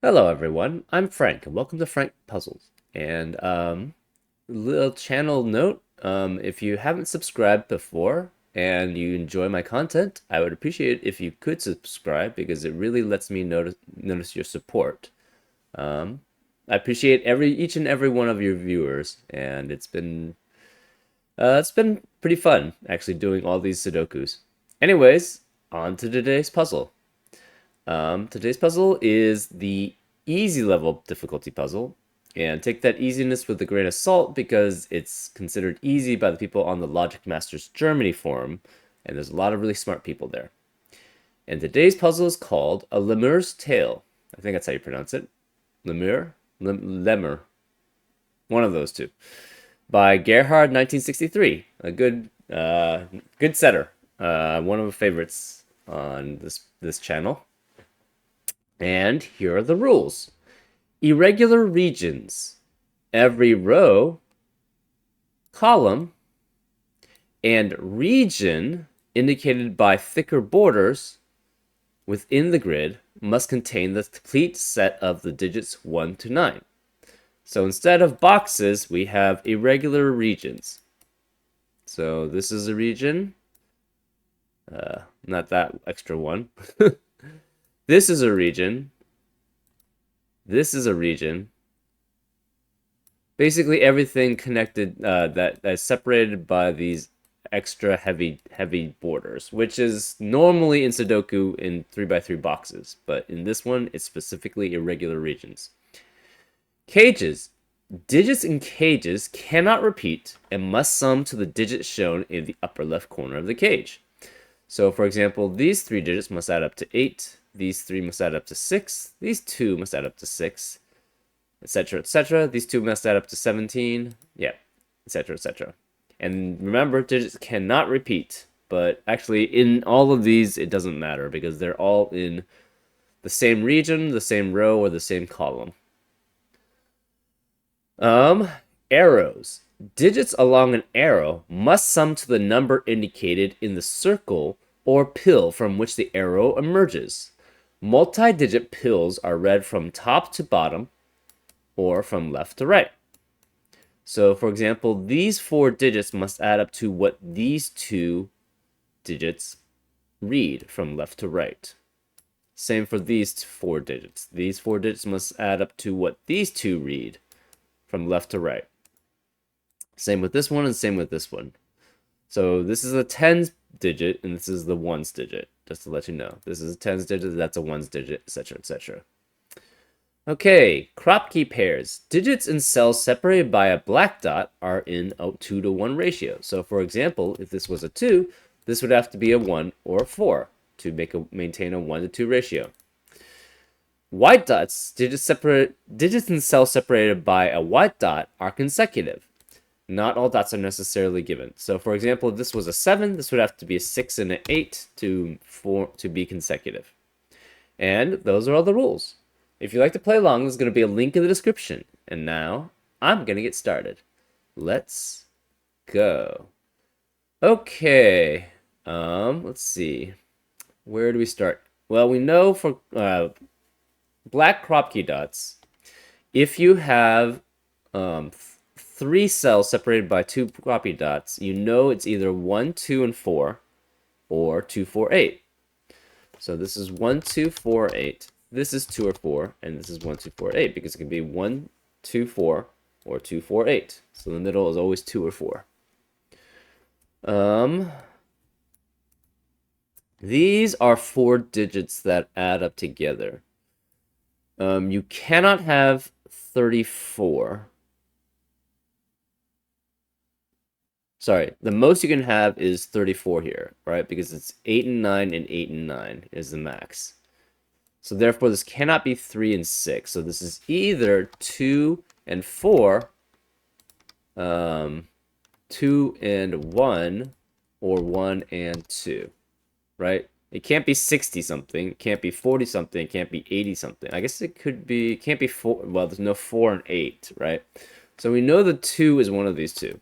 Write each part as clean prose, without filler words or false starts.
Hello everyone, I'm Frank and welcome to Frank Puzzles. And little channel note, if you haven't subscribed before and you enjoy my content, I would appreciate it if you could subscribe because it really lets me notice your support. I appreciate each and every one of your viewers, and it's been pretty fun actually doing all these Sudokus. Anyways, on to today's puzzle. Today's puzzle is the easy level difficulty puzzle. And take that easiness with a grain of salt because it's considered easy by the people on the Logic Masters Germany forum, and there's a lot of really smart people there. And today's puzzle is called A Lemur's Tale. I think that's how you pronounce it. Lemur? Lemur. One of those two. By Gerhard 1963. A good setter. One of the favorites on this channel. And here are the rules. Irregular regions. Every row, column, and region indicated by thicker borders within the grid must contain the complete set of the digits 1 to 9. So instead of boxes, we have irregular regions. So this is a region. Not that extra one. This is a region. This is a region. Basically everything connected that is separated by these extra heavy borders, which is normally in Sudoku in 3x3 boxes, but in this one it's specifically irregular regions. Cages. Digits in cages cannot repeat and must sum to the digits shown in the upper left corner of the cage. So for example, these 3 digits must add up to 8, these 3 must add up to 6, these 2 must add up to 6, etc., etc. These 2 must add up to 17, yeah, etc., etc. And remember, digits cannot repeat, but actually in all of these, it doesn't matter because they're all in the same region, the same row, or the same column. Arrows. Digits along an arrow must sum to the number indicated in the circle or pill from which the arrow emerges. Multi-digit pills are read from top to bottom or from left to right. So, for example, these 4 digits must add up to what these 2 digits read from left to right. Same for these 4 digits. These 4 digits must add up to what these 2 read from left to right. Same with this one and same with this one. So this is a tens digit and this is the ones digit, just to let you know. This is a tens digit, that's a ones digit, etc., etc. Okay, crop key pairs. Digits in cells separated by a black dot are in a 2 to 1 ratio. So for example, if this was a 2, this would have to be a 1 or a 4 to maintain a 1 to 2 ratio. White dots, digits in cells separated by a white dot are consecutive. Not all dots are necessarily given. So for example, if this was a 7, this would have to be a 6 and an 8 to be consecutive. And those are all the rules. If you'd like to play along, there's going to be a link in the description. And now, I'm going to get started. Let's go. Okay. Let's see. Where do we start? Well, we know for black crop key dots, if you have 3 cells separated by 2 crop key dots, you know it's either 1, 2, and 4, or 2, 4, 8. So this is 1, 2, 4, 8. This is 2 or 4, and this is 1, 2, 4, 8, because it can be 1, 2, 4, or 2, 4, 8. So the middle is always 2 or 4. These are 4 digits that add up together. You cannot have 34. Sorry, the most you can have is 34 here, right? Because it's 8 and 9 and 8 and 9 is the max. So therefore, this cannot be 3 and 6. So this is either 2 and 4, 2 and 1, or 1 and 2, right? It can't be 60 something, it can't be 40 something, it can't be 80 something. I guess it could be, it can't be 4, well, there's no 4 and 8, right? So we know the 2 is one of these two.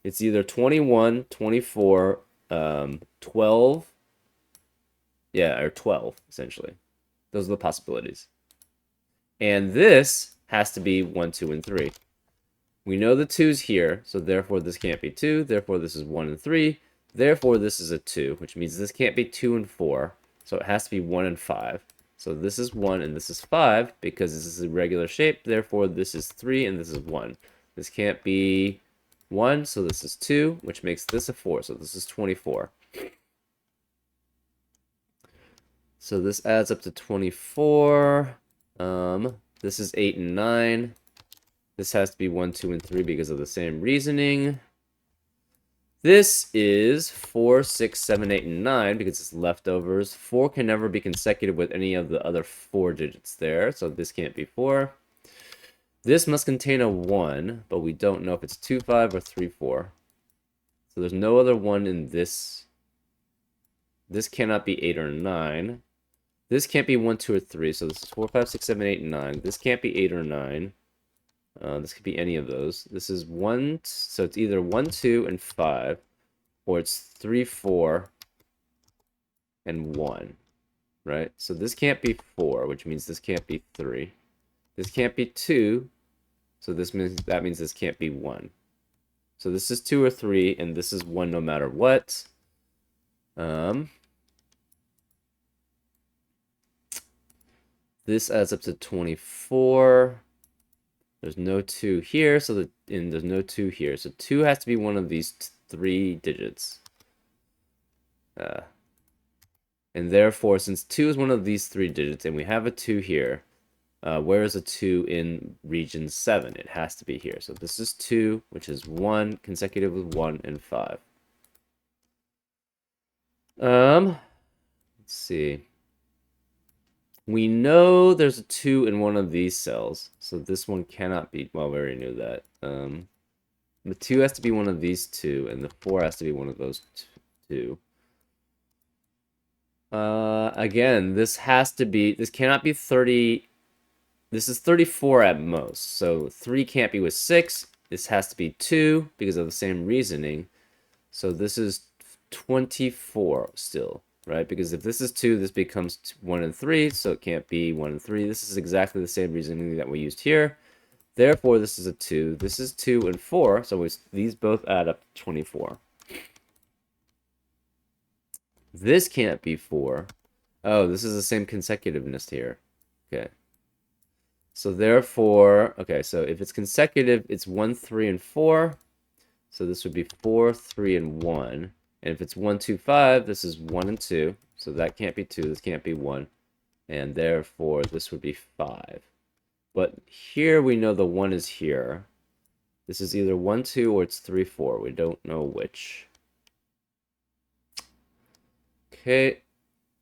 It's either 21, 24, 12, yeah, or 12, essentially. Those are the possibilities. And this has to be 1, 2, and 3. We know the 2's here, so therefore this can't be 2. Therefore this is 1 and 3. Therefore this is a 2, which means this can't be 2 and 4. So it has to be 1 and 5. So this is 1 and this is 5 because this is a regular shape. Therefore this is 3 and this is 1. This can't be 1, so this is 2, which makes this a 4. So this is 24. So this adds up to 24. This is 8 and 9. This has to be 1, 2, and 3 because of the same reasoning. This is 4, 6, 7, 8, and 9 because it's leftovers. 4 can never be consecutive with any of the other 4 digits there, so this can't be 4. This must contain a 1, but we don't know if it's 2, 5, or 3, 4. So there's no other 1 in this. This cannot be 8 or 9. This can't be 1, 2, or 3, so this is 4, 5, 6, 7, 8, and 9. This can't be 8 or 9. This could be any of those. This is 1, so it's either 1, 2, and 5, or it's 3, 4, and 1, right? So this can't be 4, which means this can't be 3. This can't be 2, so that means this can't be 1. So this is 2 or 3, and this is 1 no matter what. This adds up to 24. There's no 2 here, and there's no 2 here. So 2 has to be one of these 3 digits. And therefore, since 2 is one of these 3 digits, and we have a 2 here, where is a 2 in region 7? It has to be here. So this is 2, which is 1 consecutive with 1 and 5. Let's see. We know there's a 2 in one of these cells, so this one cannot be, well, we already knew that. The 2 has to be one of these 2, and the 4 has to be one of those 2. Again, this cannot be 30, this is 34 at most, so 3 can't be with 6, this has to be 2, because of the same reasoning, so this is 24 still. Right? Because if this is 2, this becomes 1 and 3, so it can't be 1 and 3. This is exactly the same reasoning that we used here. Therefore, this is a 2. This is 2 and 4, so these both add up to 24. This can't be 4. Oh, this is the same consecutiveness here. Okay. So therefore, okay, so if it's consecutive, it's 1, 3, and 4. So this would be 4, 3, and 1. And if it's 1, 2, 5, this is 1 and 2. So that can't be 2, this can't be 1. And therefore, this would be 5. But here we know the 1 is here. This is either 1, 2, or it's 3, 4. We don't know which. Okay.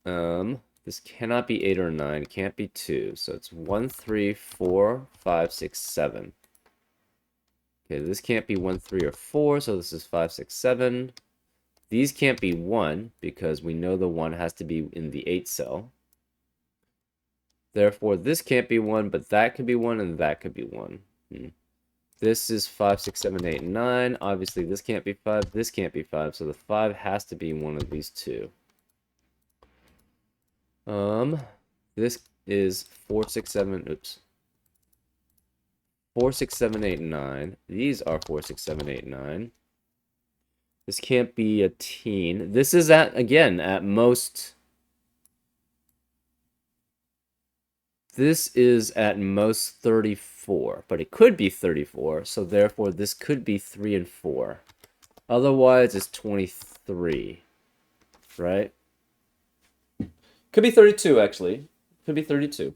This cannot be 8 or 9. It can't be 2. So it's 1, 3, 4, 5, 6, 7. Okay, this can't be 1, 3, or 4. So this is 5, 6, 7. These can't be 1 because we know the 1 has to be in the 8 cell. Therefore, this can't be 1, but that could be 1 and that could be 1. This is 5, 6, 7, 8, 9. Obviously, this can't be 5. This can't be 5. So the 5 has to be one of these 2. This is 4, 6, 7. Oops. 4, 6, 7, 8, 9. These are 4, 6, 7, 8, 9. This can't be a teen. This is at most. This is at most 34, but it could be 34, so therefore this could be 3 and 4. Otherwise, it's 23, right? Could be 32, actually. Could be 32.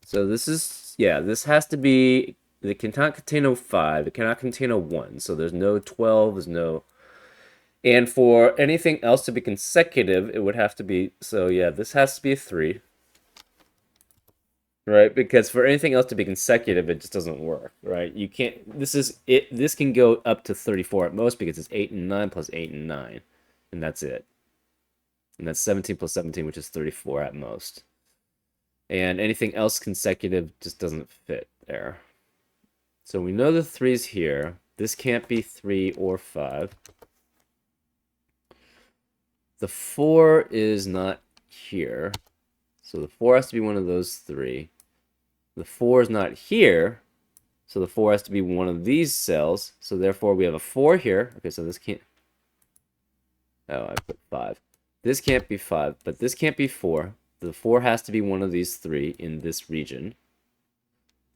So this is, yeah, this has to be, it cannot contain a 5, it cannot contain a 1, so there's no 12, there's no... And for anything else to be consecutive, it would have to be, so yeah, this has to be a 3. Right? Because for anything else to be consecutive, it just doesn't work, right? You can't, this can go up to 34 at most because it's 8 and 9 plus 8 and 9. And that's it. And that's 17 plus 17, which is 34 at most. And anything else consecutive just doesn't fit there. So we know the 3's here. This can't be 3 or 5. The 4 is not here. So the 4 has to be one of those 3. The 4 is not here, so the 4 has to be one of these cells. So therefore, we have a 4 here. Okay, so this can't... Oh, I put 5. This can't be 5, but this can't be 4. The 4 has to be one of these 3 in this region.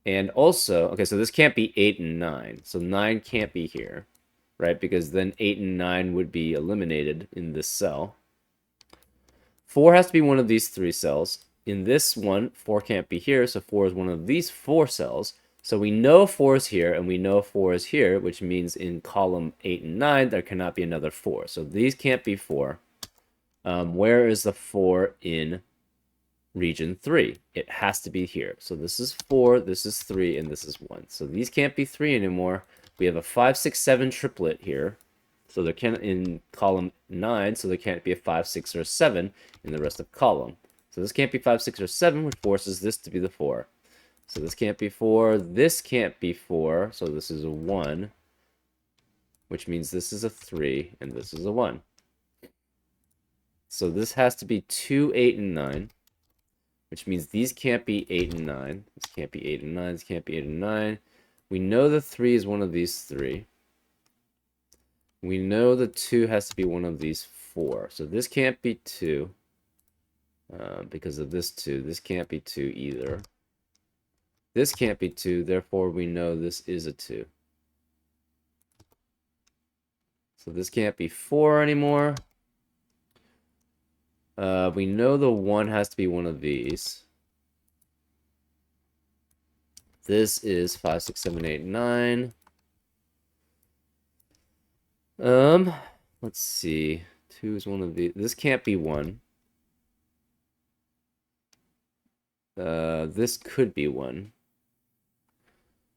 And also, okay, so this can't be 8 and 9. So 9 can't be here, right? Because then 8 and 9 would be eliminated in this cell. 4 has to be one of these 3 cells. In this one, 4 can't be here, so 4 is one of these 4 cells. So we know 4 is here, and we know 4 is here, which means in column 8 and 9, there cannot be another 4. So these can't be 4. Where is the 4 in region 3? It has to be here. So this is 4, this is 3, and this is 1. So these can't be 3 anymore. We have a 5, 6, 7 triplet here. So there can't, in column 9, so there can't be a 5, 6, or 7 in the rest of column. So this can't be 5, 6, or 7, which forces this to be the 4. So this can't be 4, this can't be 4, so this is a 1, which means this is a 3, and this is a 1. So this has to be 2, 8, and 9, which means these can't be 8 and 9. This can't be 8 and 9, this can't be 8 and 9. We know the 3 is one of these 3. We know the 2 has to be one of these 4. So this can't be 2 because of this 2. This can't be 2 either. This can't be 2, therefore we know this is a 2. So this can't be 4 anymore. We know the 1 has to be one of these. This is 5, 6, 7, 8, 9. Let's see. 2 is one of these. This can't be 1. This could be 1.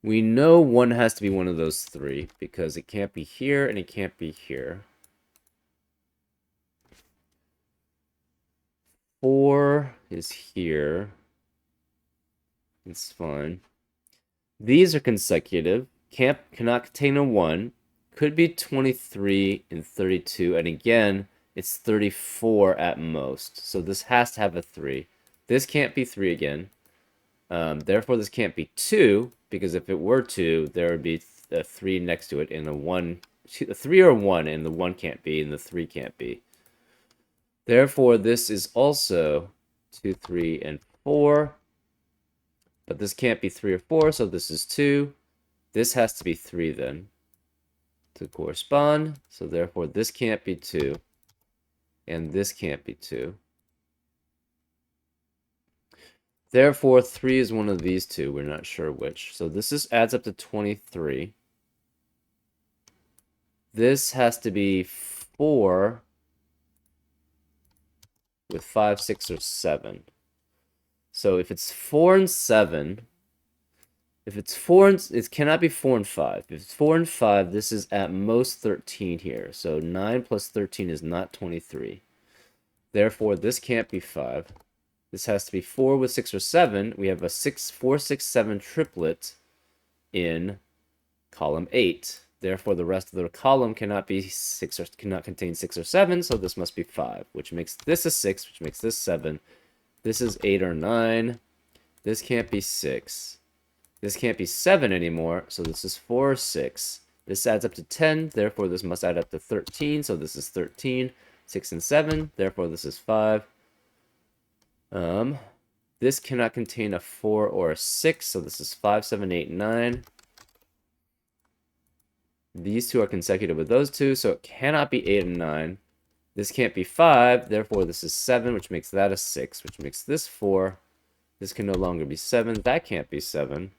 We know 1 has to be one of those 3 because it can't be here and it can't be here. 4 is here. It's fine. These are consecutive. Cannot contain a 1. Could be 23 and 32. And again, it's 34 at most. So this has to have a 3. This can't be 3 again. Therefore, this can't be 2. Because if it were 2, there would be a 3 next to it. And a 1. A 3 or 1. And the 1 can't be. And the 3 can't be. Therefore, this is also 2, 3, and 4. But this can't be 3 or 4, so this is 2. This has to be 3 then to correspond. So therefore, this can't be 2. And this can't be 2. Therefore, 3 is one of these 2. We're not sure which. So this adds up to 23. This has to be 4 with 5, 6, or 7. So if it's 4 and 7, if it's 4 and it cannot be 4 and 5. If it's 4 and 5, this is at most 13 here. So 9 plus 13 is not 23. Therefore, this can't be 5. This has to be 4 with 6 or 7. We have a 4, 6, 7 triplet in column 8. Therefore, the rest of the column cannot be 6 or cannot contain 6 or 7, so this must be 5, which makes this a 6, which makes this 7. This is 8 or 9. This can't be 6. This can't be 7 anymore, so this is 4 or 6. This adds up to 10, therefore this must add up to 13, so this is 13. 6 and 7, therefore this is 5. This cannot contain a 4 or a 6, so this is 5, 7, 8, 9. These two are consecutive with those two, so it cannot be 8 and 9. This can't be 5, therefore this is 7, which makes that a 6, which makes this 4. This can no longer be 7. That can't be 7.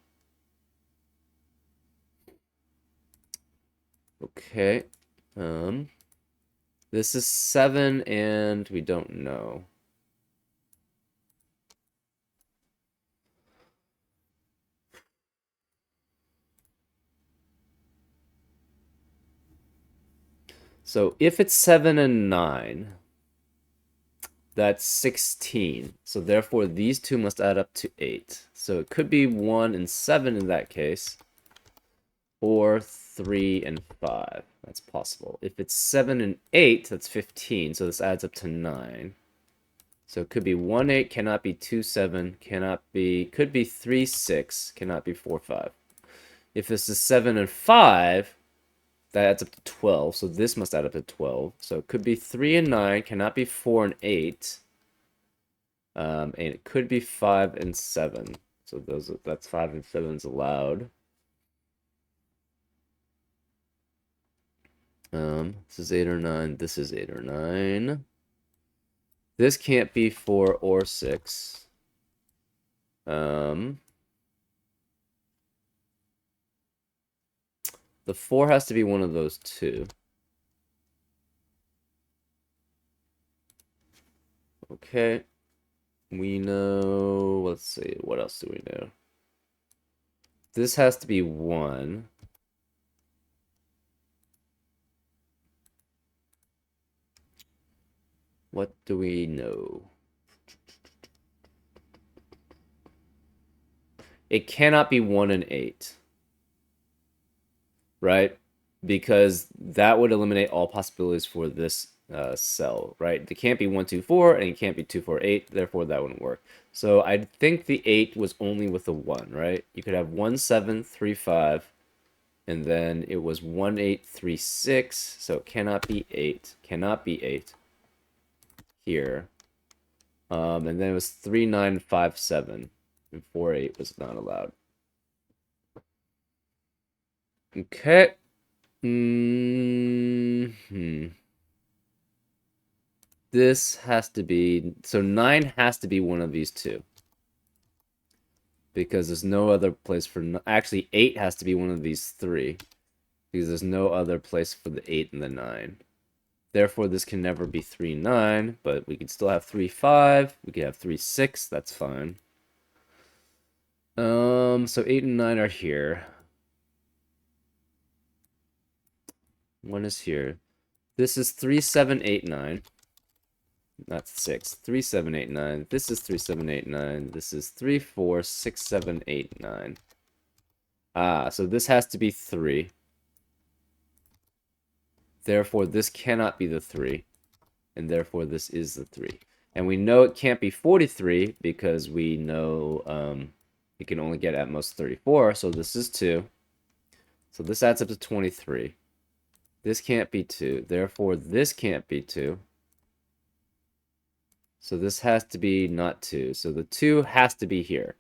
Okay. This is 7, and we don't know. So if it's 7 and 9, that's 16. So therefore, these two must add up to 8. So it could be 1 and 7 in that case, or 3 and 5. That's possible. If it's 7 and 8, that's 15. So this adds up to 9. So it could be 1, 8, cannot be 2, 7, cannot be, could be 3, 6, cannot be 4, 5. If this is 7 and 5, that adds up to 12. So this must add up to 12. So it could be 3 and 9, cannot be 4 and 8. And it could be 5 and 7. So that's 5 and 7 is allowed. This is 8 or 9. This is 8 or 9. This can't be 4 or 6. The 4 has to be one of those two. Okay. We know, let's see, what else do we know? This has to be 1. What do we know? It cannot be 1 and 8. Right? Because that would eliminate all possibilities for this cell, right? It can't be 1, 2, 4, and it can't be 2, 4, 8. Therefore, that wouldn't work. So I think the 8 was only with the 1, right? You could have 1, 7, 3, 5, and then it was 1, 8, 3, 6. So it cannot be 8. Cannot be 8 here. And then it was 3, 9, 5, 7. And 4, 8 was not allowed. Okay. This has to be, so 9 has to be one of these two. Because there's no other place for, actually 8 has to be one of these three. Because there's no other place for the 8 and the 9. Therefore, this can never be 3, 9, but we could still have 3, 5. We could have 3, 6, that's fine. So 8 and 9 are here. 1 is here. This is 3, 7, 8, 9. That's 6. 3, 7, 8, 9. This is 3, 7, 8, 9. This is 3, 4, 6, 7, 8, 9. Ah, so this has to be 3. Therefore, this cannot be the 3. And therefore, this is the 3. And we know it can't be 43 because we know it can only get at most 34. So this is 2. So this adds up to 23. This can't be 2. Therefore, this can't be 2. So this has to be not 2. So the 2 has to be here,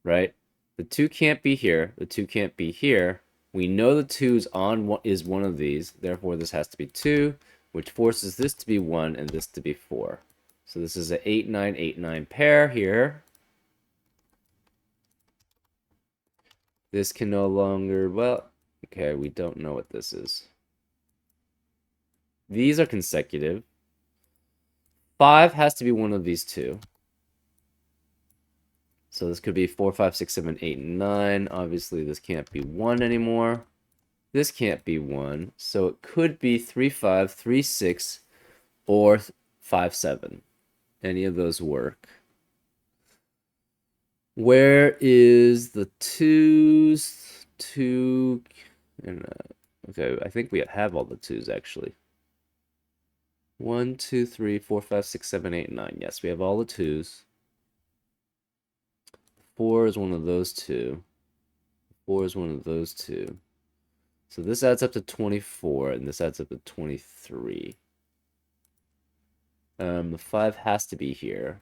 right? The 2 can't be here. The 2 can't be here. We know the 2 is one of these. Therefore, this has to be 2, which forces this to be 1 and this to be 4. So this is an 8, 9, 8, 9 pair here. This can no longer, well, okay, we don't know what this is. These are consecutive. 5 has to be one of these two. So this could be 4, 5, 6, 7, 8, 9. Obviously, this can't be 1 anymore. This can't be 1. So it could be 3, 5, 3, 6, or 5, 7. Any of those work. Where is the 2s? 2... And, okay, I think we have all the 2s, actually. 1, 2, 3, 4, 5, 6, 7, 8, 9. Yes, we have all the 2s. 4 is one of those two. 4 is one of those two. So this adds up to 24, and this adds up to 23. The 5 has to be here.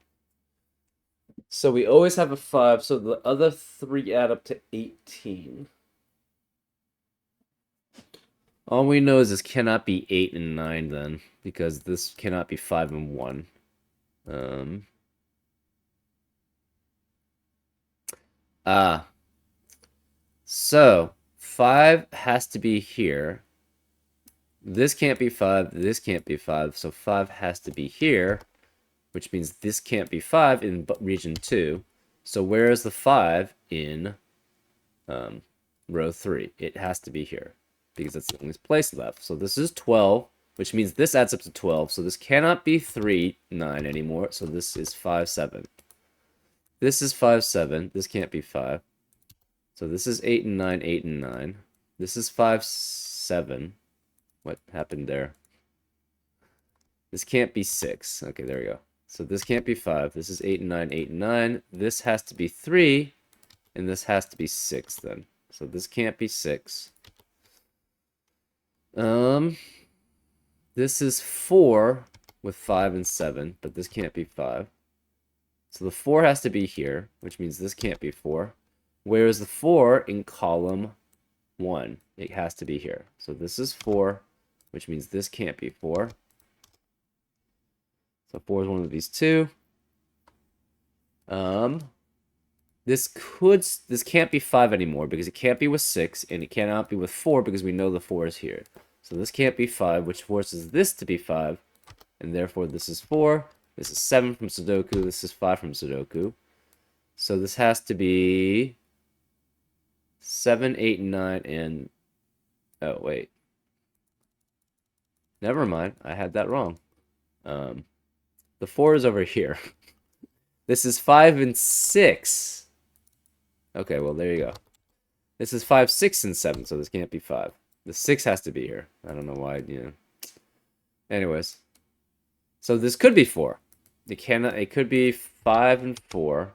So we always have a 5, so the other 3 add up to 18. All we know is this cannot be 8 and 9 then, because this cannot be 5 and 1. So 5 has to be here. This can't be 5, this can't be 5, so 5 has to be here, which means this can't be 5 in region 2. So where is the 5 in row 3? It has to be here, because that's the only place left. So this is 12, which means this adds up to 12. So this cannot be 3, 9 anymore. So this is 5, 7. This is 5, 7. This can't be 5. So this is 8 and 9, 8 and 9. This is 5, 7. What happened there? This can't be 6. Okay, there we go. So this can't be 5. This is 8 and 9, 8 and 9. This has to be 3, and this has to be 6 then. So this can't be 6. This is 4 with 5 and 7, but this can't be 5. So the 4 has to be here, which means this can't be 4. Whereas the 4 in column 1, it has to be here. So this is 4, which means this can't be 4. So 4 is one of these two. This can't be 5 anymore because it can't be with 6, and it cannot be with 4 because we know the 4 is here. So this can't be 5, which forces this to be 5, and therefore this is 4. This is 7 from Sudoku. This is 5 from Sudoku. So this has to be 7, 8, and 9, and... Oh, wait. Never mind. I had that wrong. The 4 is over here. This is 5 and 6. Okay, well, there you go. This is 5, 6, and 7, so this can't be 5. The 6 has to be here. I don't know why, Anyways. So this could be 4. It could be 5 and 4.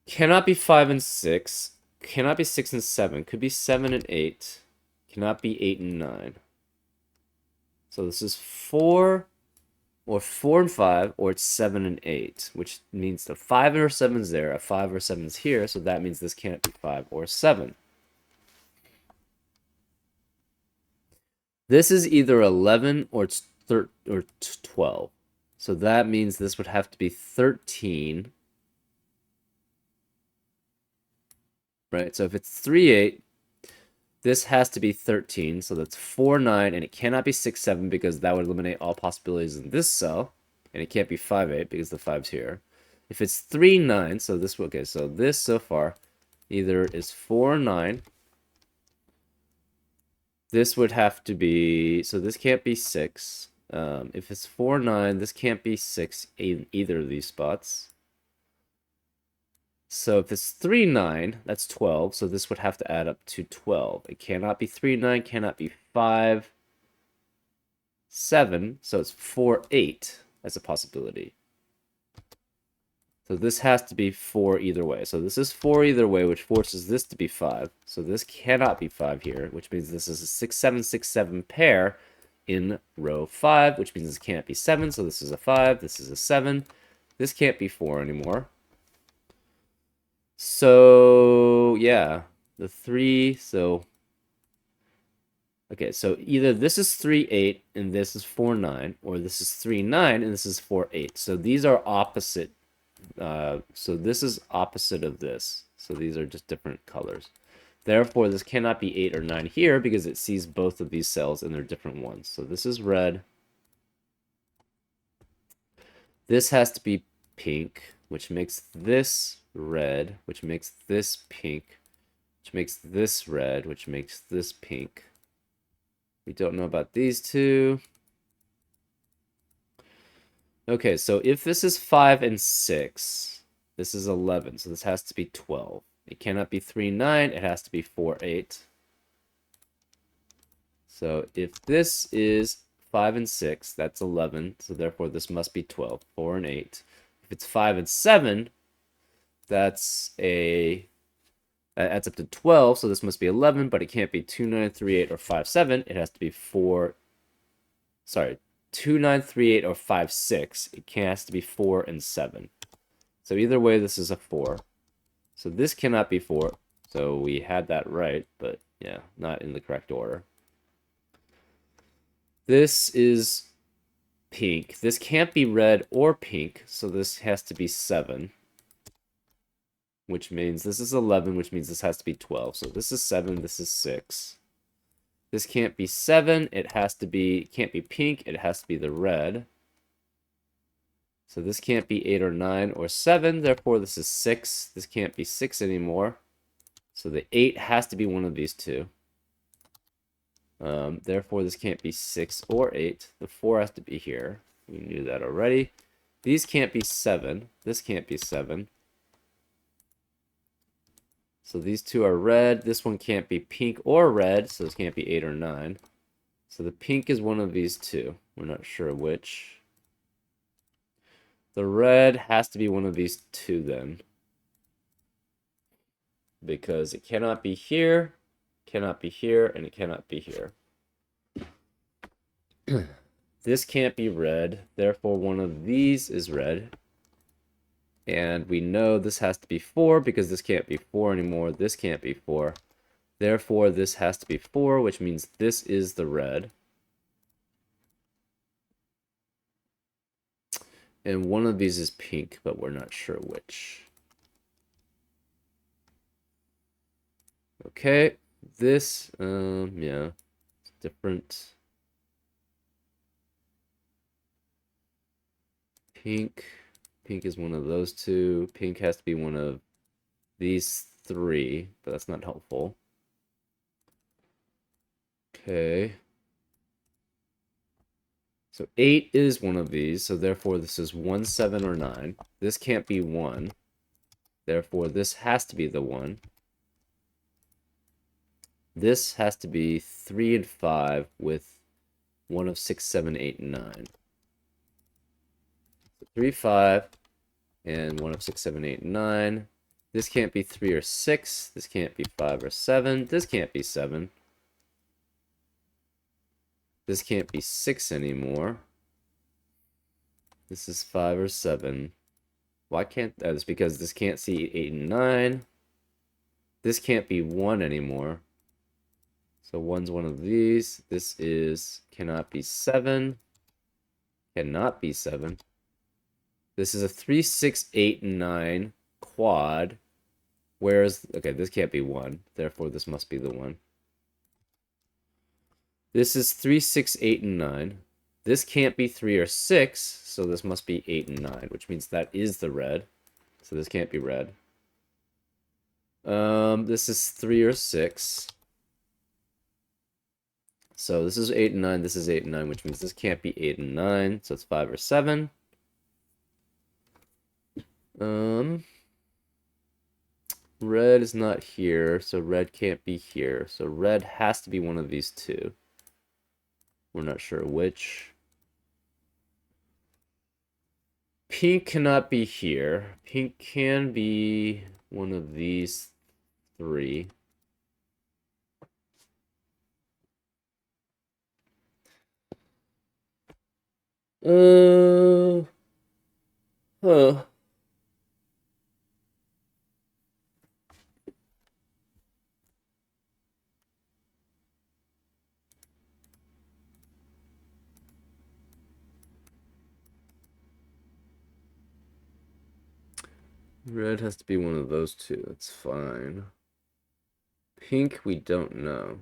Cannot be 5 and 6. Cannot be 6 and 7. Could be 7 and 8. Cannot be 8 and 9. So this is 4, or 4 and 5, or it's 7 and 8, which means the 5 or 7 is there, a 5 or 7 is here, so that means this can't be 5 or 7. This is either 11 or it's 12. So that means this would have to be 13. Right, so if it's 3, 8, this has to be 13, so that's 4, 9, and it cannot be 6, 7 because that would eliminate all possibilities in this cell, and it can't be 5, 8 because the 5's here. If it's 3, 9, so this, okay, so this so far either is 4, 9. This would have to be, so this can't be 6. If it's 4, 9, this can't be 6 in either of these spots. So if it's 3, 9, that's 12. So this would have to add up to 12. It cannot be 3, 9, cannot be 5, 7. So it's 4, 8 as a possibility. So this has to be 4 either way. So this is 4 either way, which forces this to be 5. So this cannot be 5 here, which means this is a 6, 7, 6, 7 pair in row 5, which means this can't be 7. So this is a 5. This is a 7. This can't be 4 anymore. So, yeah, the 3, so, okay, so either this is 3, 8, and this is 4, 9, or this is 3, 9, and this is 4, 8. So these are opposite, so this is opposite of this. So these are just different colors. Therefore, this cannot be 8 or 9 here because it sees both of these cells and they're different ones. So this is red. This has to be pink, which makes this red, which makes this pink, which makes this red, which makes this pink. We don't know about these two. Okay, so if this is 5 and 6, this is 11, so this has to be 12. It cannot be 3, 9, it has to be 4, 8. So if this is 5 and 6, that's 11, so therefore this must be 12, 4 and 8. If it's 5 and 7, that's adds up to 12, so this must be 11, but it can't be 2, 9, 3, 8, or 5, 7. It has to be 2, 9, 3, 8, or 5, 6. It has to be 4 and 7. So either way, this is a 4. So this cannot be 4. So we had that right, but yeah, not in the correct order. This is pink. This can't be red or pink, so this has to be 7. Which means this is 11, which means this has to be 12. So this is 7, this is 6. This can't be 7, it can't be pink, it has to be the red. So this can't be 8 or 9 or 7, therefore this is 6. This can't be 6 anymore. So the 8 has to be one of these two. Therefore this can't be 6 or 8. The 4 has to be here. We knew that already. These can't be 7. This can't be 7. So these two are red. This one can't be pink or red, so this can't be 8 or 9. So the pink is one of these two. We're not sure which. The red has to be one of these two then. Because it cannot be here, cannot be here, and it cannot be here. This can't be red, therefore one of these is red. And we know this has to be 4 because this can't be 4 anymore. This can't be 4. Therefore, this has to be 4, which means this is the red. And one of these is pink, but we're not sure which. Okay, this, yeah, it's different. Pink. Pink is one of those two. Pink has to be one of these three, but that's not helpful. Okay. So 8 is one of these, so therefore this is 1, 7, or 9. This can't be 1. Therefore this has to be the 1. This has to be 3 and 5 with one of 6, 7, 8, and 9. So 3, 5, and one of 6, 7, 8, and 9. This can't be 3 or 6. This can't be 5 or 7. This can't be 7. This can't be 6 anymore. This is 5 or 7. Why can't that? It's because this can't see 8 and 9. This can't be 1 anymore. So 1's one of these. This is cannot be 7. Cannot be 7. This is a 3, 6, 8, and 9 quad. Whereas, okay, this can't be 1. Therefore, this must be the 1. This is 3, 6, 8, and 9. This can't be 3 or 6, so this must be 8 and 9, which means that is the red. So this can't be red. This is 3 or 6. So this is 8 and 9, this is 8 and 9, which means this can't be 8 and 9, so it's 5 or 7. Red is not here, so red can't be here. So red has to be one of these two. We're not sure which. Pink cannot be here. Pink can be one of these three. Huh. Red has to be one of those two. That's fine. Pink, we don't know.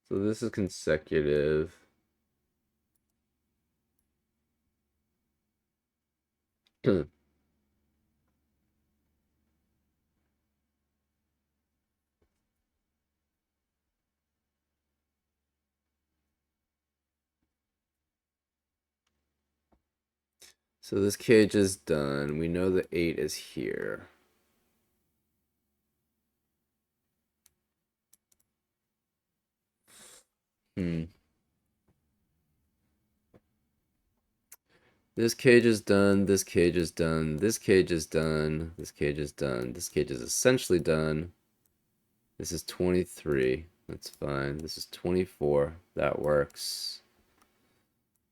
So this is consecutive. So this cage is done. We know the 8 is here. This cage is done, this cage is done, this cage is done, this cage is done, this cage is essentially done. This is 23. That's fine. This is 24. That works.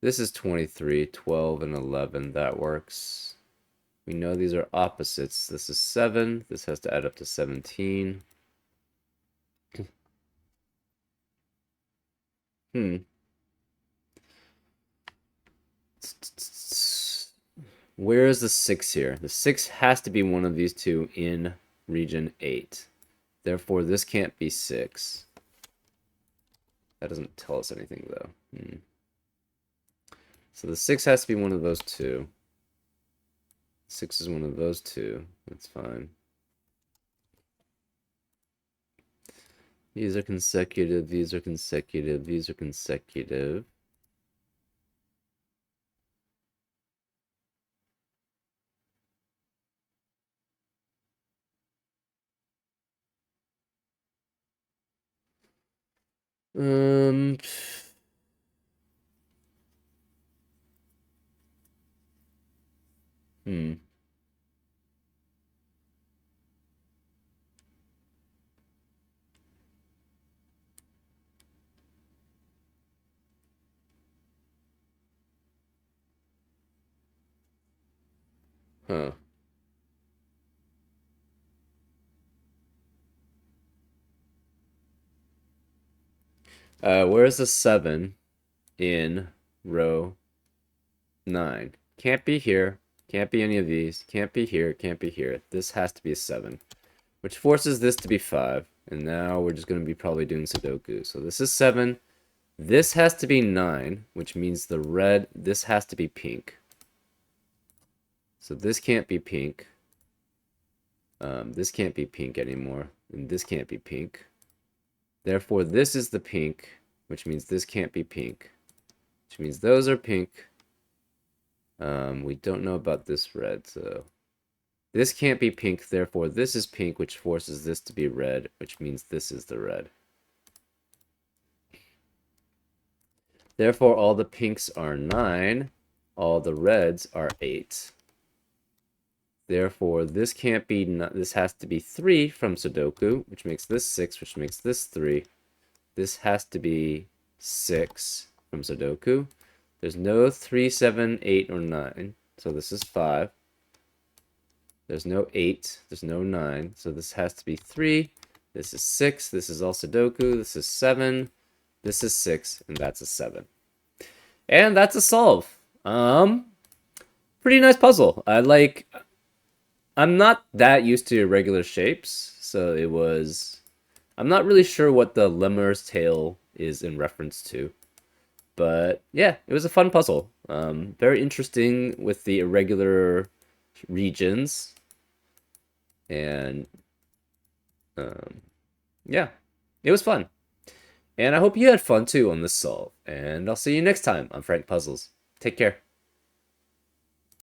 This is 23, 12, and 11. That works. We know these are opposites. This is 7. This has to add up to 17. Where is the 6 here? The 6 has to be one of these two in region 8. Therefore, this can't be 6. That doesn't tell us anything, though. So the 6 has to be one of those two. 6 is one of those two. That's fine. These are consecutive. These are consecutive. These are consecutive. Um. Hmm. Huh. Where's the 7 in row 9? Can't be here. Can't be any of these. Can't be here. Can't be here. This has to be a 7, which forces this to be 5. And now we're just going to be probably doing Sudoku. So this is 7. This has to be 9, which means the red, this has to be pink. So this can't be pink. This can't be pink anymore. And this can't be pink. Therefore, this is the pink, which means this can't be pink. Which means those are pink. We don't know about this red, so... This can't be pink, therefore this is pink, which forces this to be red, which means this is the red. Therefore, all the pinks are 9. All the reds are 8. Therefore, this can't be... This has to be 3 from Sudoku, which makes this 6, which makes this 3. This has to be 6 from Sudoku. There's no 3, 7, 8, or 9. So this is 5. There's no 8. There's no 9. So this has to be 3. This is 6. This is all Sudoku. This is 7. This is 6. And that's a 7. And that's a solve. Pretty nice puzzle. I'm not that used to irregular shapes. So it was... I'm not really sure what the lemur's tail is in reference to. But yeah, it was a fun puzzle. Very interesting with the irregular regions. And yeah, it was fun. And I hope you had fun too on this solve. And I'll see you next time on Frank Puzzles. Take care.